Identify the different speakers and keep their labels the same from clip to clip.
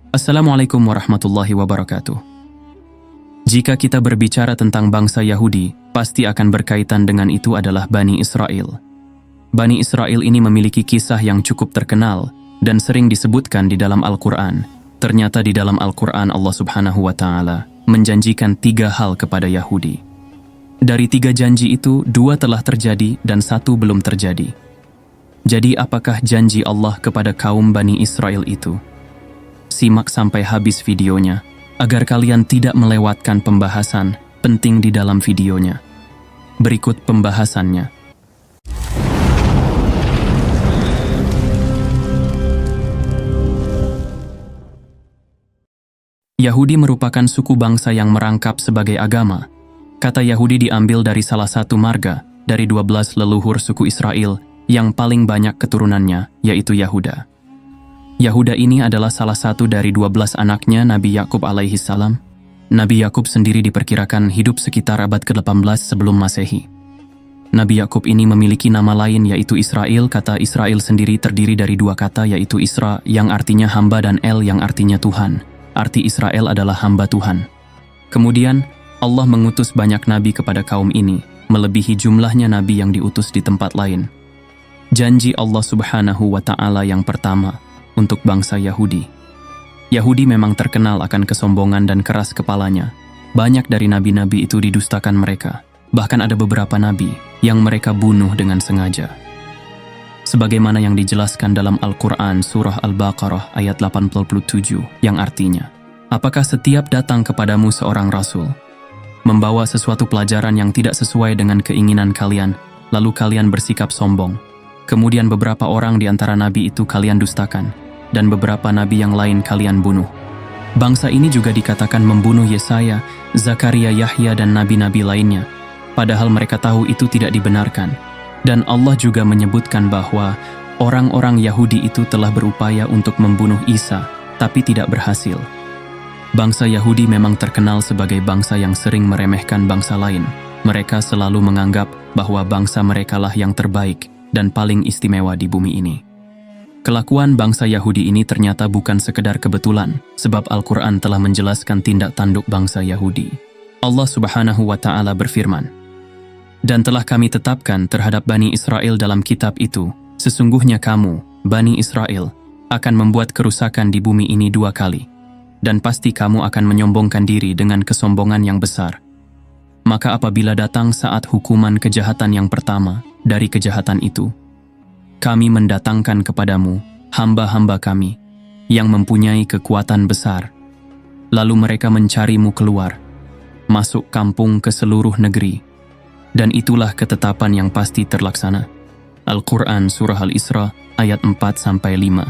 Speaker 1: Assalamualaikum warahmatullahi wabarakatuh. Jika kita berbicara tentang bangsa Yahudi, pasti akan berkaitan dengan itu adalah Bani Israel. Bani Israel ini memiliki kisah yang cukup terkenal dan sering disebutkan di dalam Al-Quran. Ternyata di dalam Al-Quran Allah Subhanahu wa Ta'ala menjanjikan 3 hal kepada Yahudi. Dari 3 janji itu, 2 telah terjadi dan 1 belum terjadi. Jadi apakah janji Allah kepada kaum Bani Israel itu? Simak sampai habis videonya, agar kalian tidak melewatkan pembahasan penting di dalam videonya. Berikut pembahasannya. Yahudi merupakan suku bangsa yang merangkap sebagai agama. Kata Yahudi diambil dari salah satu marga dari 12 leluhur suku Israel yang paling banyak keturunannya, yaitu Yahuda. Yahuda ini adalah salah satu dari 12 anaknya Nabi Yakub alaihi salam. Nabi Yakub sendiri diperkirakan hidup sekitar abad ke-18 sebelum Masehi. Nabi Yakub ini memiliki nama lain yaitu Israel. Kata Israel sendiri terdiri dari 2 kata yaitu Isra yang artinya hamba dan El yang artinya Tuhan. Arti Israel adalah hamba Tuhan. Kemudian Allah mengutus banyak nabi kepada kaum ini, melebihi jumlahnya nabi yang diutus di tempat lain. Janji Allah Subhanahu wa Ta'ala yang pertama untuk bangsa Yahudi. Yahudi memang terkenal akan kesombongan dan keras kepalanya. Banyak dari nabi-nabi itu didustakan mereka. Bahkan ada beberapa nabi yang mereka bunuh dengan sengaja. Sebagaimana yang dijelaskan dalam Al-Quran Surah Al-Baqarah ayat 87 yang artinya, apakah setiap datang kepadamu seorang rasul, membawa sesuatu pelajaran yang tidak sesuai dengan keinginan kalian, lalu kalian bersikap sombong. Kemudian beberapa orang di antara nabi itu kalian dustakan, dan beberapa nabi yang lain kalian bunuh. Bangsa ini juga dikatakan membunuh Yesaya, Zakaria, Yahya, dan nabi-nabi lainnya, padahal mereka tahu itu tidak dibenarkan. Dan Allah juga menyebutkan bahwa orang-orang Yahudi itu telah berupaya untuk membunuh Isa, tapi tidak berhasil. Bangsa Yahudi memang terkenal sebagai bangsa yang sering meremehkan bangsa lain. Mereka selalu menganggap bahwa bangsa merekalah yang terbaik dan paling istimewa di bumi ini. Kelakuan bangsa Yahudi ini ternyata bukan sekedar kebetulan, sebab Al-Quran telah menjelaskan tindak tanduk bangsa Yahudi. Allah Subhanahu wa Ta'ala berfirman, "Dan telah kami tetapkan terhadap Bani Israel dalam kitab itu, sesungguhnya kamu, Bani Israel, akan membuat kerusakan di bumi ini 2 kali, dan pasti kamu akan menyombongkan diri dengan kesombongan yang besar. Maka apabila datang saat hukuman kejahatan yang pertama dari kejahatan itu, kami mendatangkan kepadamu hamba-hamba kami yang mempunyai kekuatan besar. Lalu mereka mencarimu keluar, masuk kampung ke seluruh negeri, dan itulah ketetapan yang pasti terlaksana." Al-Quran Surah Al-Isra ayat 4-5.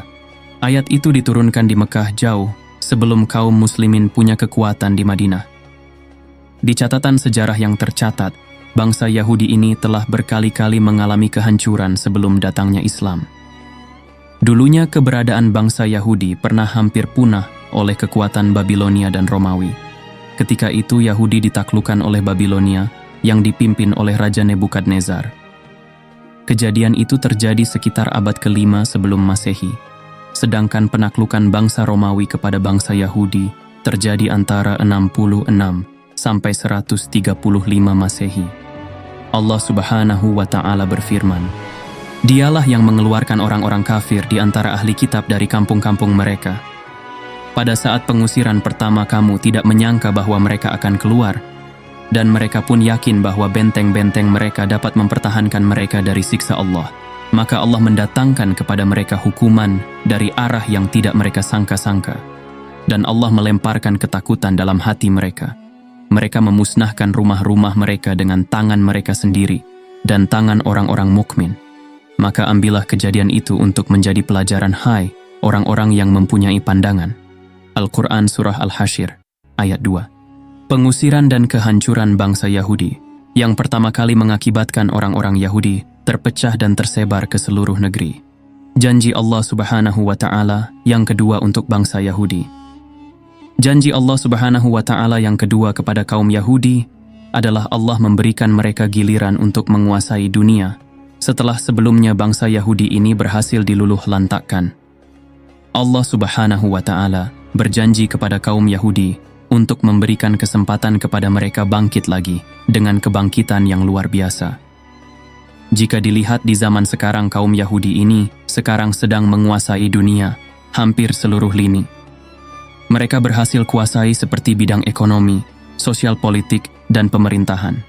Speaker 1: Ayat itu diturunkan di Mekah jauh sebelum kaum muslimin punya kekuatan di Madinah. Di catatan sejarah yang tercatat, bangsa Yahudi ini telah berkali-kali mengalami kehancuran sebelum datangnya Islam. Dulunya keberadaan bangsa Yahudi pernah hampir punah oleh kekuatan Babilonia dan Romawi. Ketika itu Yahudi ditaklukkan oleh Babilonia yang dipimpin oleh Raja Nebukadnezar. Kejadian itu terjadi sekitar abad ke-5 sebelum Masehi. Sedangkan penaklukan bangsa Romawi kepada bangsa Yahudi terjadi antara 66 sampai 135 Masehi. Allah Subhanahu wa Ta'ala berfirman, "Dialah yang mengeluarkan orang-orang kafir di antara ahli kitab dari kampung-kampung mereka. Pada saat pengusiran pertama kamu tidak menyangka bahwa mereka akan keluar, dan mereka pun yakin bahwa benteng-benteng mereka dapat mempertahankan mereka dari siksa Allah. Maka Allah mendatangkan kepada mereka hukuman dari arah yang tidak mereka sangka-sangka. Dan Allah melemparkan ketakutan dalam hati mereka. Mereka memusnahkan rumah-rumah mereka dengan tangan mereka sendiri dan tangan orang-orang mukmin. Maka ambillah kejadian itu untuk menjadi pelajaran, hai orang-orang yang mempunyai pandangan." Al-Quran Surah Al-Hasyr ayat 2. Pengusiran dan kehancuran bangsa Yahudi yang pertama kali mengakibatkan orang-orang Yahudi terpecah dan tersebar ke seluruh negeri. Janji Allah Subhanahu wa Ta'ala yang kedua untuk bangsa Yahudi. Janji Allah Subhanahu wa Ta'ala yang kedua kepada kaum Yahudi adalah Allah memberikan mereka giliran untuk menguasai dunia setelah sebelumnya bangsa Yahudi ini berhasil diluluh lantakkan. Allah Subhanahu wa Ta'ala berjanji kepada kaum Yahudi untuk memberikan kesempatan kepada mereka bangkit lagi dengan kebangkitan yang luar biasa. Jika dilihat di zaman sekarang, kaum Yahudi ini sekarang sedang menguasai dunia, hampir seluruh lini. Mereka berhasil kuasai seperti bidang ekonomi, sosial politik, dan pemerintahan.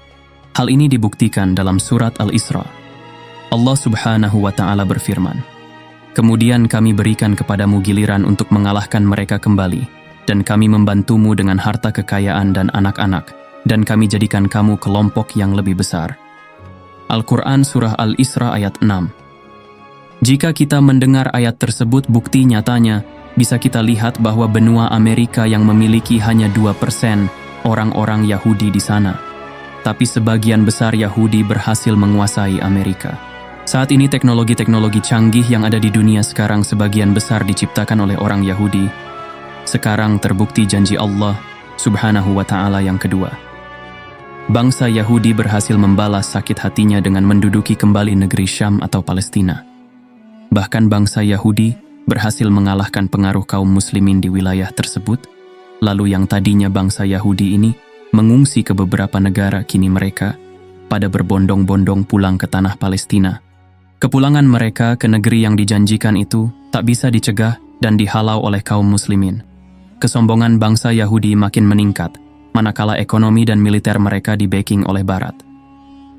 Speaker 1: Hal ini dibuktikan dalam surat Al-Isra. Allah Subhanahu wa Ta'ala berfirman, "Kemudian kami berikan kepadamu giliran untuk mengalahkan mereka kembali, dan kami membantumu dengan harta kekayaan dan anak-anak, dan kami jadikan kamu kelompok yang lebih besar." Al-Quran Surah Al-Isra ayat 6. Jika kita mendengar ayat tersebut, bukti nyatanya bisa kita lihat bahwa benua Amerika yang memiliki hanya 2% orang-orang Yahudi di sana. Tapi sebagian besar Yahudi berhasil menguasai Amerika. Saat ini teknologi-teknologi canggih yang ada di dunia sekarang sebagian besar diciptakan oleh orang Yahudi. Sekarang terbukti janji Allah Subhanahu wa Ta'ala yang kedua. Bangsa Yahudi berhasil membalas sakit hatinya dengan menduduki kembali negeri Syam atau Palestina. Bahkan bangsa Yahudi berhasil mengalahkan pengaruh kaum muslimin di wilayah tersebut, lalu yang tadinya bangsa Yahudi ini mengungsi ke beberapa negara, kini mereka pada berbondong-bondong pulang ke tanah Palestina. Kepulangan mereka ke negeri yang dijanjikan itu tak bisa dicegah dan dihalau oleh kaum muslimin. Kesombongan bangsa Yahudi makin meningkat, manakala ekonomi dan militer mereka di-backing oleh Barat.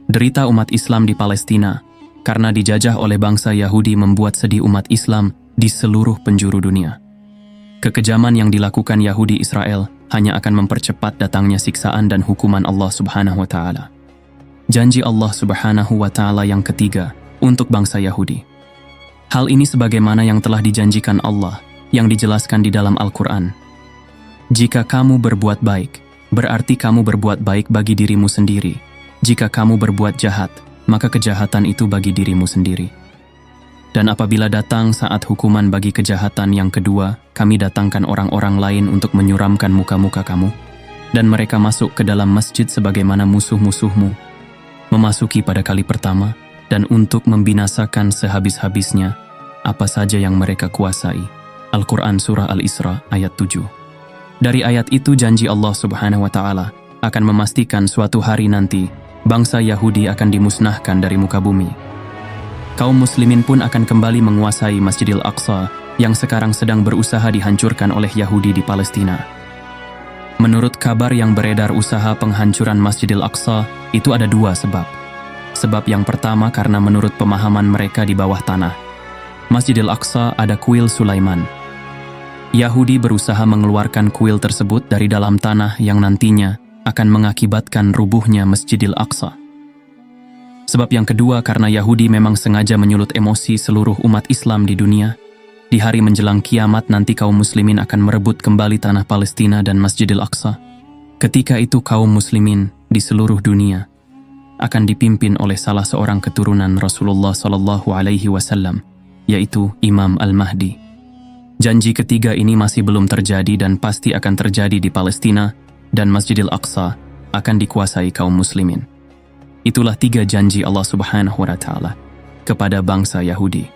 Speaker 1: Derita umat Islam di Palestina karena dijajah oleh bangsa Yahudi membuat sedih umat Islam di seluruh penjuru dunia. Kekejaman yang dilakukan Yahudi Israel hanya akan mempercepat datangnya siksaan dan hukuman Allah Subhanahu wa Ta'ala. Janji Allah Subhanahu wa Ta'ala yang ketiga untuk bangsa Yahudi. Hal ini sebagaimana yang telah dijanjikan Allah yang dijelaskan di dalam Al-Quran. Jika kamu berbuat baik, berarti kamu berbuat baik bagi dirimu sendiri. Jika kamu berbuat jahat, maka kejahatan itu bagi dirimu sendiri. Dan apabila datang saat hukuman bagi kejahatan yang kedua, kami datangkan orang-orang lain untuk menyuramkan muka-muka kamu, dan mereka masuk ke dalam masjid sebagaimana musuh-musuhmu memasuki pada kali pertama, dan untuk membinasakan sehabis-habisnya apa saja yang mereka kuasai. Al-Quran Surah Al-Isra ayat 7. Dari ayat itu janji Allah Subhanahu wa Ta'ala akan memastikan suatu hari nanti bangsa Yahudi akan dimusnahkan dari muka bumi. Kaum muslimin pun akan kembali menguasai Masjidil Aqsa yang sekarang sedang berusaha dihancurkan oleh Yahudi di Palestina. Menurut kabar yang beredar, usaha penghancuran Masjidil Aqsa itu ada dua sebab. Sebab yang pertama karena menurut pemahaman mereka di bawah tanah Masjidil Aqsa ada kuil Sulaiman. Yahudi berusaha mengeluarkan kuil tersebut dari dalam tanah yang nantinya akan mengakibatkan rubuhnya Masjidil Aqsa. Sebab yang kedua karena Yahudi memang sengaja menyulut emosi seluruh umat Islam di dunia. Di hari menjelang kiamat nanti kaum muslimin akan merebut kembali tanah Palestina dan Masjidil Aqsa. Ketika itu kaum muslimin di seluruh dunia akan dipimpin oleh salah seorang keturunan Rasulullah SAW, yaitu Imam Al-Mahdi. Janji ketiga ini masih belum terjadi dan pasti akan terjadi di Palestina, dan Masjidil Aqsa akan dikuasai kaum muslimin. Itulah 3 janji Allah Subhanahu wa Ta'ala kepada bangsa Yahudi.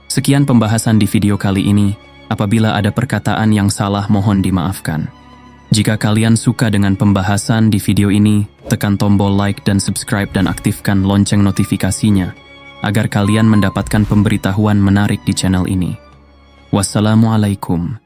Speaker 1: Sekian pembahasan di video kali ini. Apabila ada perkataan yang salah, mohon dimaafkan. Jika kalian suka dengan pembahasan di video ini, tekan tombol like dan subscribe dan aktifkan lonceng notifikasinya agar kalian mendapatkan pemberitahuan menarik di channel ini. Wassalamualaikum.